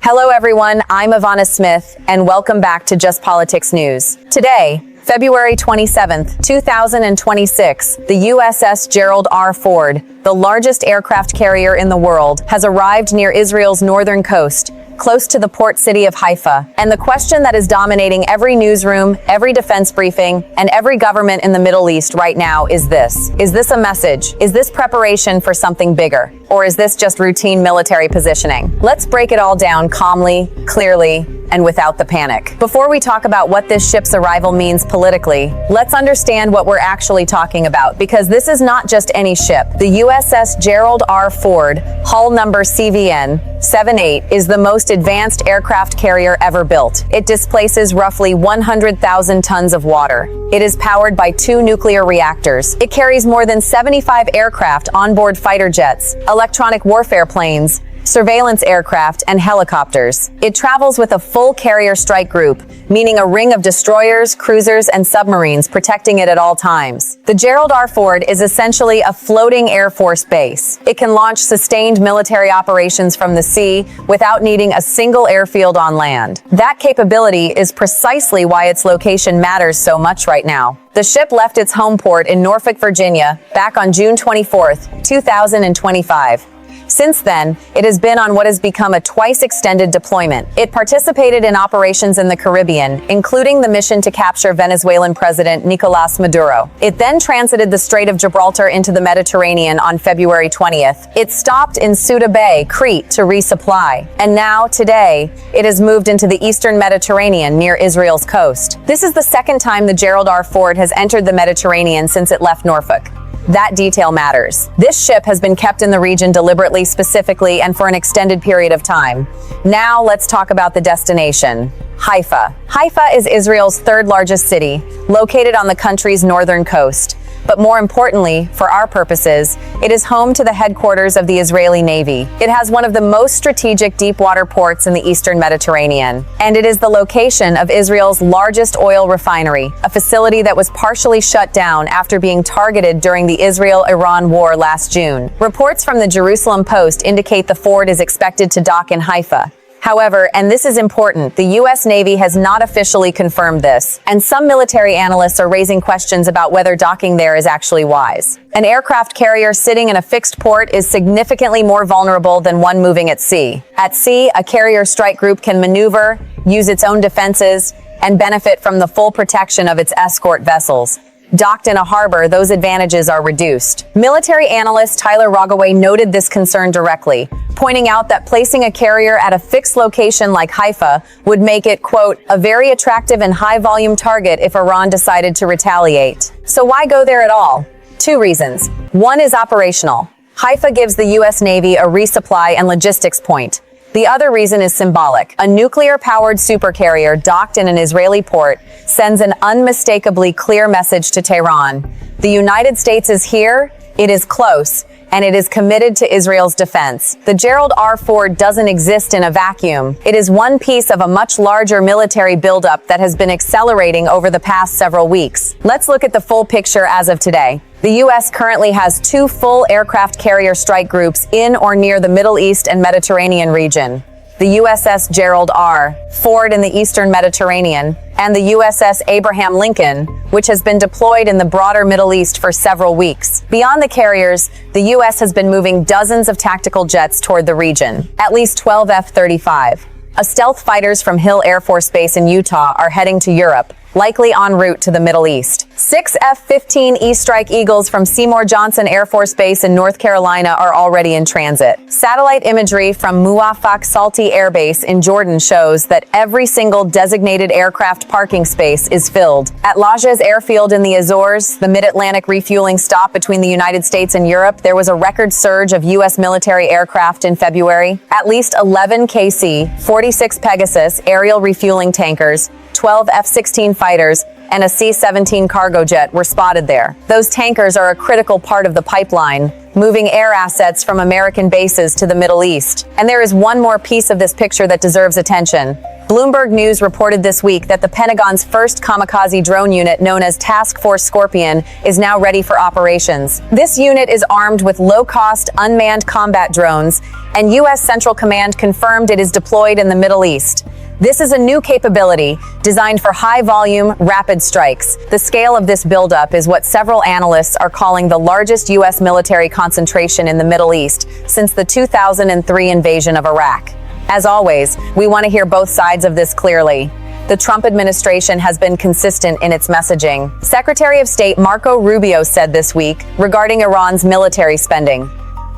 Hello everyone, I'm Ivana Smith, and welcome back to Just Politics News. Today, February 27th, 2026, the USS Gerald R. Ford, the largest aircraft carrier in the world, has arrived near Israel's northern coast, close to the port city of Haifa. And the question that is dominating every newsroom, every defense briefing, and every government in the Middle East right now is this. Is this a message? Is this preparation for something bigger? Or is this just routine military positioning? Let's break it all down calmly, clearly, and without the panic. Before we talk about what this ship's arrival means politically, let's understand what we're actually talking about, because this is not just any ship. The USS Gerald R. Ford, hull number CVN 78, is the most advanced aircraft carrier ever built. It displaces roughly 100,000 tons of water. It is powered by 2 nuclear reactors. It carries more than 75 aircraft, onboard fighter jets, electronic warfare planes, surveillance aircraft, and helicopters. It travels with a full carrier strike group, meaning a ring of destroyers, cruisers, and submarines protecting it at all times. The Gerald R. Ford is essentially a floating Air Force base. It can launch sustained military operations from the sea without needing a single airfield on land. That capability is precisely why its location matters so much right now. The ship left its home port in Norfolk, Virginia, back on June 24th, 2025. Since then, it has been on what has become a twice-extended deployment. It participated in operations in the Caribbean, including the mission to capture Venezuelan President Nicolás Maduro. It then transited the Strait of Gibraltar into the Mediterranean on February 20th. It stopped in Ceuta Bay, Crete, to resupply. And now, today, it has moved into the eastern Mediterranean near Israel's coast. This is the second time the Gerald R. Ford has entered the Mediterranean since it left Norfolk. That detail matters. This ship has been kept in the region deliberately, specifically, and for an extended period of time. Now let's talk about the destination. Haifa. Haifa is Israel's third largest city, located on the country's northern coast. But more importantly, for our purposes, it is home to the headquarters of the Israeli Navy. It has one of the most strategic deep-water ports in the eastern Mediterranean. And it is the location of Israel's largest oil refinery, a facility that was partially shut down after being targeted during the Israel-Iran war last June. Reports from the Jerusalem Post indicate the Ford is expected to dock in Haifa. However, and this is important, the U.S. Navy has not officially confirmed this, and some military analysts are raising questions about whether docking there is actually wise. An aircraft carrier sitting in a fixed port is significantly more vulnerable than one moving at sea. At sea, a carrier strike group can maneuver, use its own defenses, and benefit from the full protection of its escort vessels. Docked in a harbor, those advantages are reduced. Military analyst Tyler Rogaway noted this concern directly, pointing out that placing a carrier at a fixed location like Haifa would make it, quote, a very attractive and high-volume target if Iran decided to retaliate. So why go there at all? 2 reasons. One is operational. Haifa gives the U.S. Navy a resupply and logistics point. The other reason is symbolic. A nuclear-powered supercarrier docked in an Israeli port sends an unmistakably clear message to Tehran. The United States is here, it is close, and it is committed to Israel's defense. The Gerald R. Ford doesn't exist in a vacuum. It is one piece of a much larger military buildup that has been accelerating over the past several weeks. Let's look at the full picture as of today. The U.S. currently has 2 full aircraft carrier strike groups in or near the Middle East and Mediterranean region. The USS Gerald R. Ford in the eastern Mediterranean, and the USS Abraham Lincoln, which has been deployed in the broader Middle East for several weeks. Beyond the carriers, the U.S. has been moving dozens of tactical jets toward the region, at least 12 F-35. Stealth fighters from Hill Air Force Base in Utah are heading to Europe, likely en route to the Middle East. 6 F-15E Strike Eagles from Seymour Johnson Air Force Base in North Carolina are already in transit. Satellite imagery from Muwafaq Salti Air Base in Jordan shows that every single designated aircraft parking space is filled. At Lajes Airfield in the Azores, the mid-Atlantic refueling stop between the United States and Europe, there was a record surge of U.S. military aircraft in February. At least 11 KC, 46 Pegasus aerial refueling tankers, 12 F-16 fighters, and a C-17 cargo jet were spotted there. Those tankers are a critical part of the pipeline, moving air assets from American bases to the Middle East. And there is one more piece of this picture that deserves attention. Bloomberg News reported this week that the Pentagon's first kamikaze drone unit, known as Task Force Scorpion, is now ready for operations. This unit is armed with low-cost, unmanned combat drones and U.S. Central Command confirmed it is deployed in the Middle East. This is a new capability designed for high-volume, rapid strikes. The scale of this buildup is what several analysts are calling the largest U.S. military concentration in the Middle East since the 2003 invasion of Iraq. As always, we want to hear both sides of this clearly. The Trump administration has been consistent in its messaging. Secretary of State Marco Rubio said this week regarding Iran's military spending,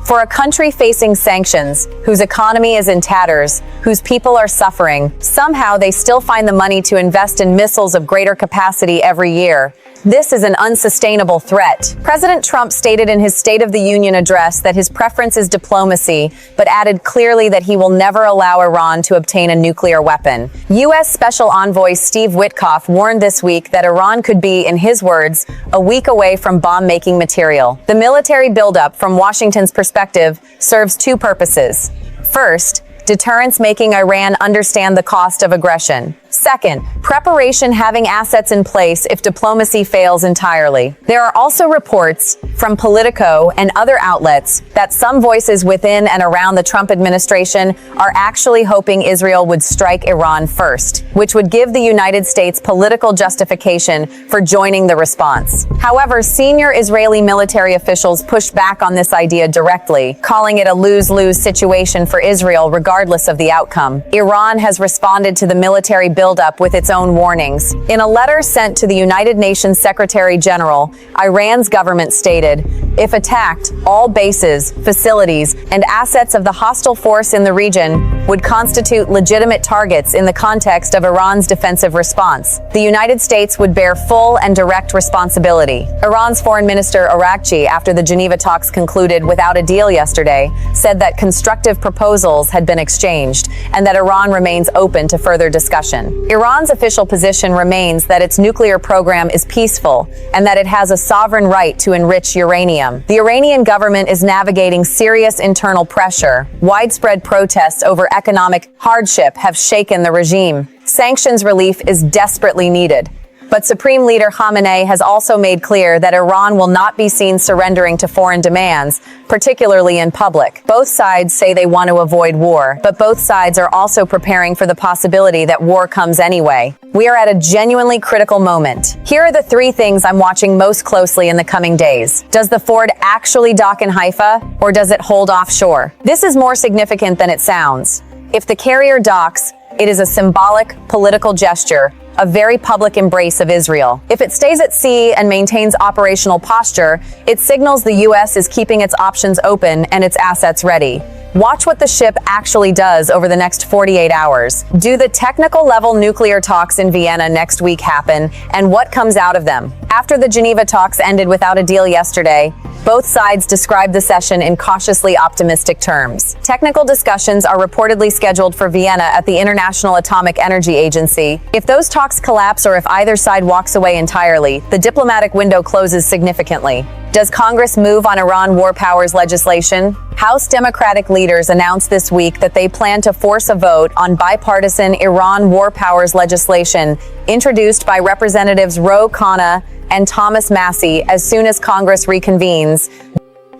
"For a country facing sanctions, whose economy is in tatters, whose people are suffering, somehow they still find the money to invest in missiles of greater capacity every year. This is an unsustainable threat." President Trump stated in his State of the Union address that his preference is diplomacy, but added clearly that he will never allow Iran to obtain a nuclear weapon. U.S. Special Envoy Steve Witkoff warned this week that Iran could be, in his words, a week away from bomb-making material. The military buildup, from Washington's perspective, serves two purposes. First, deterrence, making Iran understand the cost of aggression. Second, preparation, having assets in place if diplomacy fails entirely. There are also reports from Politico and other outlets that some voices within and around the Trump administration are actually hoping Israel would strike Iran first, which would give the United States political justification for joining the response. However, senior Israeli military officials pushed back on this idea directly, calling it a lose-lose situation for Israel regardless of the outcome. Iran has responded to the military buildup with its own warnings. In a letter sent to the United Nations Secretary General, Iran's government stated, "If attacked, all bases, facilities, and assets of the hostile force in the region would constitute legitimate targets in the context of Iran's defensive response. The United States would bear full and direct responsibility." Iran's Foreign Minister Araghchi, after the Geneva talks concluded without a deal yesterday, said that constructive proposals had been exchanged and that Iran remains open to further discussion. Iran's official position remains that its nuclear program is peaceful and that it has a sovereign right to enrich uranium. The Iranian government is navigating serious internal pressure. Widespread protests over economic hardship have shaken the regime. Sanctions relief is desperately needed. But Supreme Leader Khamenei has also made clear that Iran will not be seen surrendering to foreign demands, particularly in public. Both sides say they want to avoid war, but both sides are also preparing for the possibility that war comes anyway. We are at a genuinely critical moment. Here are the three things I'm watching most closely in the coming days. Does the Ford actually dock in Haifa, or does it hold offshore? This is more significant than it sounds. If the carrier docks, it is a symbolic political gesture, a very public embrace of Israel. If it stays at sea and maintains operational posture, it signals the U.S. is keeping its options open and its assets ready. Watch what the ship actually does over the next 48 hours. Do the technical level nuclear talks in Vienna next week happen, and what comes out of them? After the Geneva talks ended without a deal yesterday, both sides described the session in cautiously optimistic terms. Technical discussions are reportedly scheduled for Vienna at the International Atomic Energy Agency. If those talks collapse or if either side walks away entirely, the diplomatic window closes significantly. Does Congress move on Iran war powers legislation? House Democratic leaders announced this week that they plan to force a vote on bipartisan Iran war powers legislation introduced by Representatives Ro Khanna and Thomas Massie as soon as Congress reconvenes.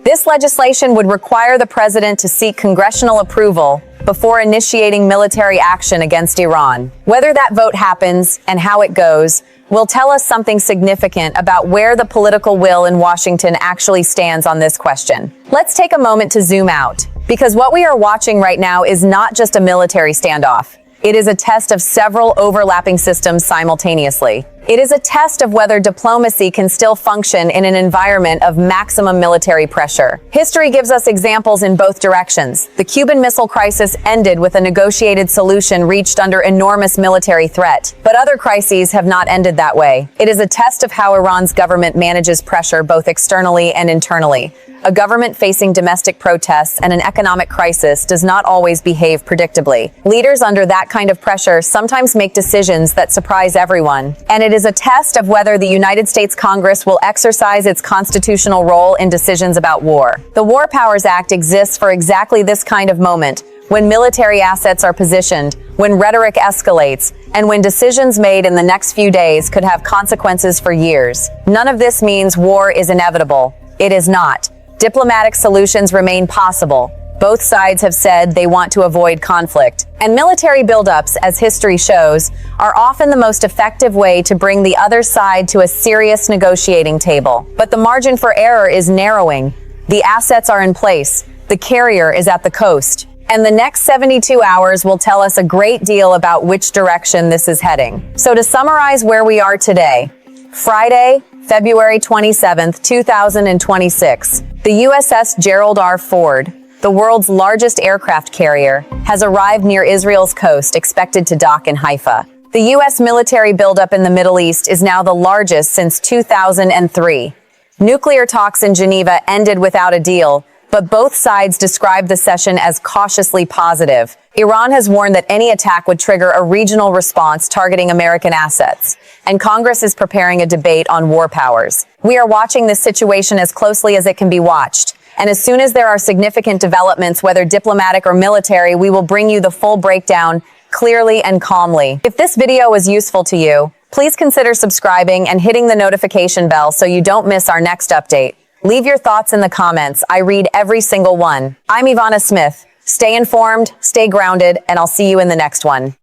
This legislation would require the president to seek congressional approval before initiating military action against Iran. Whether that vote happens and how it goes will tell us something significant about where the political will in Washington actually stands on this question. Let's take a moment to zoom out, because what we are watching right now is not just a military standoff. It is a test of several overlapping systems simultaneously. It is a test of whether diplomacy can still function in an environment of maximum military pressure. History gives us examples in both directions. The Cuban Missile Crisis ended with a negotiated solution reached under enormous military threat. But other crises have not ended that way. It is a test of how Iran's government manages pressure both externally and internally. A government facing domestic protests and an economic crisis does not always behave predictably. Leaders under that kind of pressure sometimes make decisions that surprise everyone. And it is a test of whether the United States Congress will exercise its constitutional role in decisions about war. The War Powers Act exists for exactly this kind of moment, when military assets are positioned, when rhetoric escalates, and when decisions made in the next few days could have consequences for years. None of this means war is inevitable. It is not. Diplomatic solutions remain possible, Both sides have said they want to avoid conflict. And military buildups, as history shows, are often the most effective way to bring the other side to a serious negotiating table. But the margin for error is narrowing. The assets are in place. The carrier is at the coast. And the next 72 hours will tell us a great deal about which direction this is heading. So to summarize where we are today, Friday, February 27th, 2026, the USS Gerald R. Ford, the world's largest aircraft carrier, has arrived near Israel's coast, expected to dock in Haifa. The U.S. military buildup in the Middle East is now the largest since 2003. Nuclear talks in Geneva ended without a deal, but both sides described the session as cautiously positive. Iran has warned that any attack would trigger a regional response targeting American assets, and Congress is preparing a debate on war powers. We are watching this situation as closely as it can be watched, and as soon as there are significant developments, whether diplomatic or military, we will bring you the full breakdown clearly and calmly. If this video was useful to you, please consider subscribing and hitting the notification bell so you don't miss our next update. Leave your thoughts in the comments. I read every single one. I'm Ivana Smith. Stay informed, stay grounded, and I'll see you in the next one.